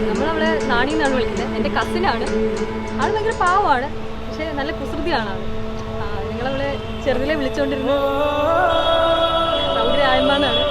നമ്മളവിടെ നാണി എന്നാണ് വിളിക്കുന്നത്. എൻ്റെ കസിനാണ്. ആൾ ഭയങ്കര പാവമാണ്, പക്ഷെ നല്ല കുസൃതിയാണ് ആൾ. നിങ്ങളവള് ചെറുതിലെ വിളിച്ചുകൊണ്ടിരുന്നത് റൗഡി രായമ്മാന്നാണ്.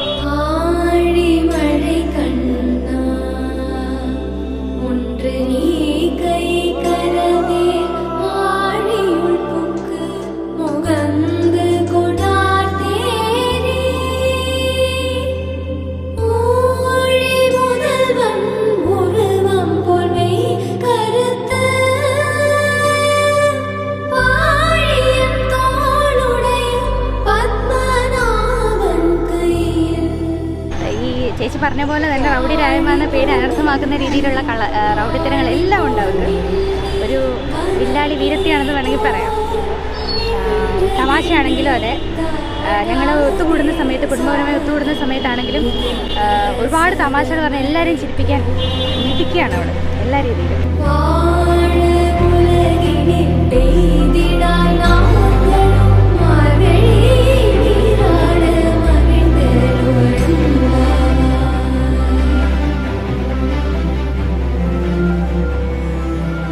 ചേച്ചി പറഞ്ഞ പോലെ തന്നെ റൗഡി രായമ്മ എന്ന പേര് അനർത്ഥമാക്കുന്ന രീതിയിലുള്ള റൗഡിത്തരങ്ങളെല്ലാം ഉണ്ടാവുന്നത് ഒരു വില്ലാളി വീരത്തിയാണെന്ന് വേണമെങ്കിൽ പറയാം. തമാശയാണെങ്കിലും അതെ, ഞങ്ങൾ ഒത്തുകൂടുന്ന സമയത്ത്, കുടുംബപരമായി ഒത്തുകൂടുന്ന സമയത്താണെങ്കിലും ഒരുപാട് തമാശകൾ പറഞ്ഞാൽ എല്ലാവരെയും ചിരിപ്പിക്കാൻ ഇരിക്കുകയാണ് അവൾ എല്ലാ രീതിയിലും.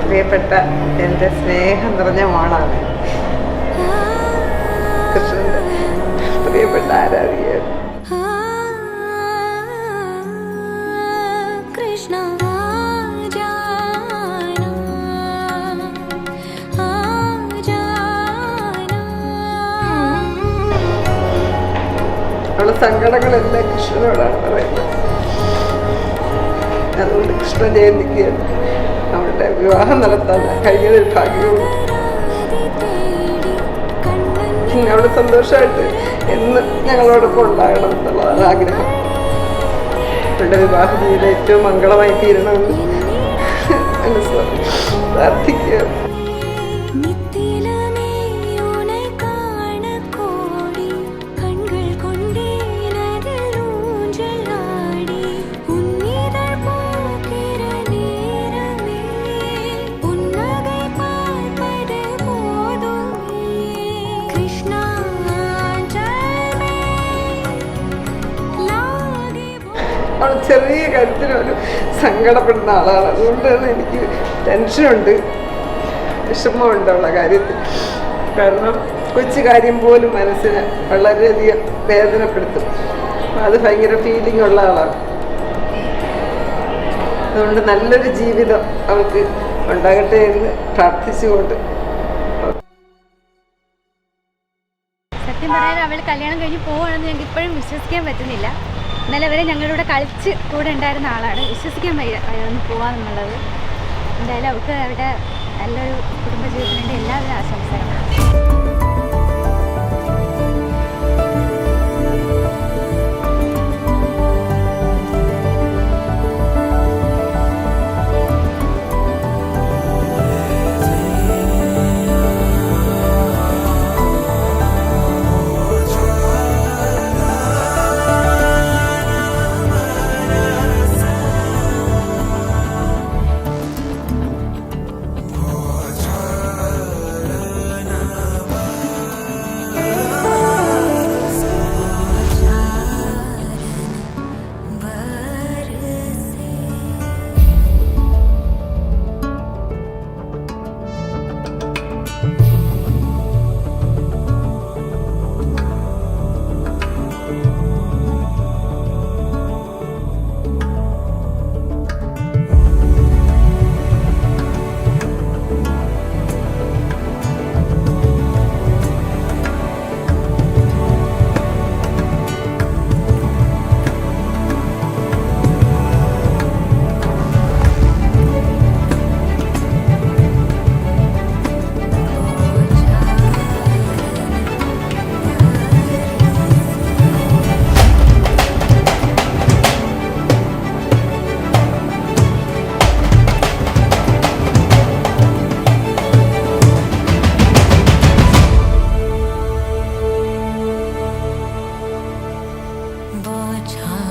പ്രിയപ്പെട്ട എൻ്റെ സ്നേഹം നിറഞ്ഞ മോളാണ് കൃഷ്ണൻ്റെ പ്രിയപ്പെട്ട ആരാധികയാണ്. അവളുടെ സങ്കടങ്ങളെല്ലാം കൃഷ്ണനോടാണ് പറയുന്നത്. അതുകൊണ്ട് കൃഷ്ണ ജയന്തിക്ക് അവളുടെ വിവാഹം നടത്താൻ കഴിഞ്ഞൊരു ഭാഗ്യവും അവള് സന്തോഷമായിട്ട് എന്ന് ഞങ്ങളോടൊപ്പം ഉണ്ടാകണം എന്നുള്ളതാണ് ആഗ്രഹം. അവളുടെ വിവാഹ ജീവിതം ഏറ്റവും മംഗളമായി തീരണമെന്ന് പ്രാർത്ഥിക്കുക. അവൾ ചെറിയ കാര്യത്തിനൊരു സങ്കടപ്പെടുന്ന ആളാണ്. അതുകൊണ്ട് തന്നെ എനിക്ക് ടെൻഷനുണ്ട്, വിഷമമുണ്ട് അവളുടെ കാര്യത്തിൽ. കാരണം കൊച്ചു കാര്യം പോലും മനസ്സിനെ വളരെയധികം വേദനപ്പെടുത്തും. അത് ഭയങ്കര ഫീലിംഗ് ഉള്ള ആളാണ്. അതുകൊണ്ട് നല്ലൊരു ജീവിതം അവൾക്ക് ഉണ്ടാകട്ടെ എന്ന് പ്രാർത്ഥിച്ചുകൊണ്ട്. സത്യം പറയാൻ അവൾ കല്യാണം കഴിഞ്ഞ് പോവുകയാണെന്ന് ഞങ്ങൾക്ക് ഇപ്പോഴും വിശ്വസിക്കാൻ പറ്റുന്നില്ല. ഇന്നലെ വരെ ഞങ്ങളുടെ കൂടെ കളിച്ച് കൂടെ ഉണ്ടായിരുന്ന ആളാണ്. വിശ്വസിക്കാൻ വയ്യ ഒന്ന് പോവാന്നുള്ളത്. എന്തായാലും അവൾക്ക് അവിടെ നല്ലൊരു കുടുംബജീവിതത്തിൻ്റെ എല്ലാവിധ ആശംസകളും. छा